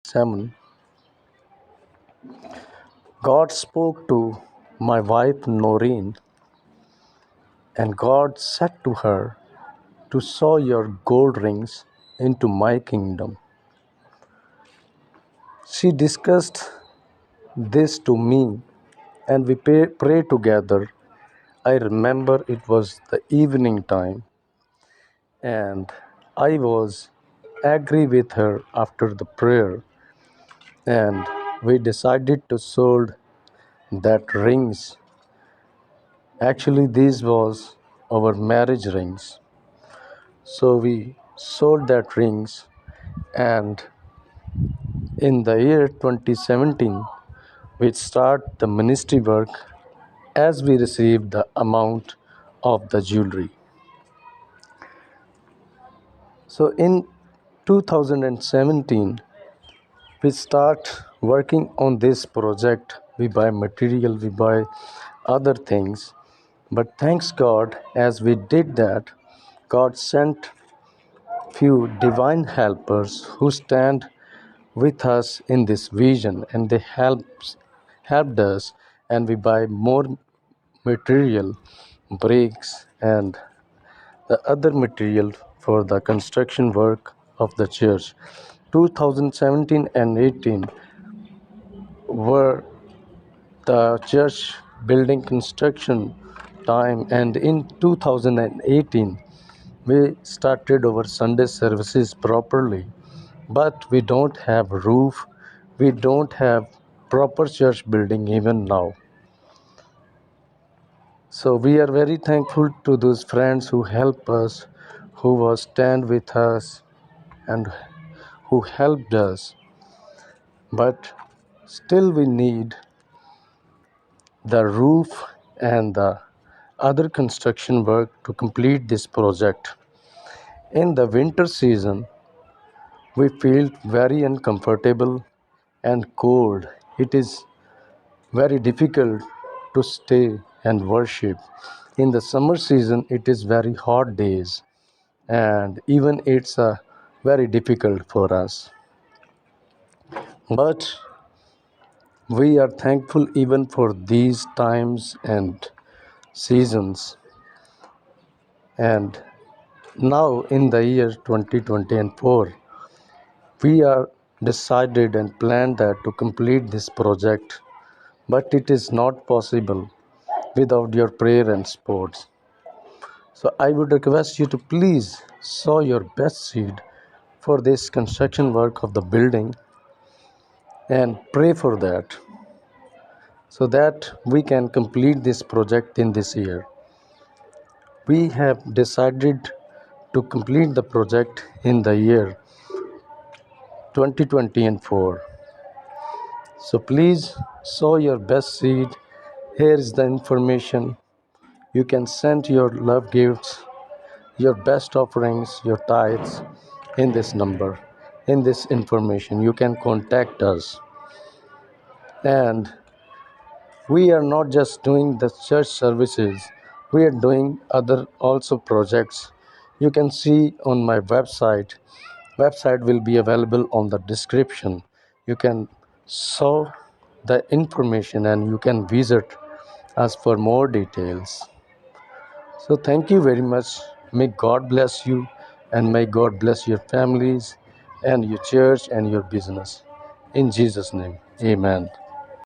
2007, God spoke to my wife Noreen, and God said to her to sow your gold rings into my kingdom. She discussed this to me, and we prayed together. I remember it was the evening time, and I was agree with her after the prayer, and we decided to sold that rings. Actually, these was our marriage rings. So we sold that rings, and in the year 2017 we start the ministry work as we received the amount of the jewelry. So in 2017 we start working on this project. We buy material, we buy other things, but thanks God, as we did that, God sent few divine helpers who stand with us in this vision, and they helped us, and we buy more material, bricks and the other material for the construction work of the church. 2017 and 18 were the church building construction time, and in 2018 we started our Sunday services properly, but we don't have roof, we don't have proper church building even now. So we are very thankful to those friends who help us, who was stand with us and who helped us, but still we need the roof and the other construction work to complete this project. In the winter season we feel very uncomfortable and cold. It is very difficult to stay and worship. In the summer season it is very hot days, and even it's very difficult for us. But we are thankful even for these times and seasons. And now in the year 2024 we are decided and planned that to complete this project, but it is not possible without your prayer and support. So I would request you to please sow your best seed for this construction work of the building, and pray for that, so that we can complete this project in this year. We have decided to complete the project in the year 2024. So please sow your best seed. Here is the information. You can send your love gifts, your best offerings, your tithes in this number, in this information. You can contact us. And we are not just doing the church services, we are doing other also projects. You can see on my website will be available on the description. You can saw the information and you can visit us for more details. So thank you very much. May God bless you, and may God bless your families and your church and your business. In Jesus' name, amen.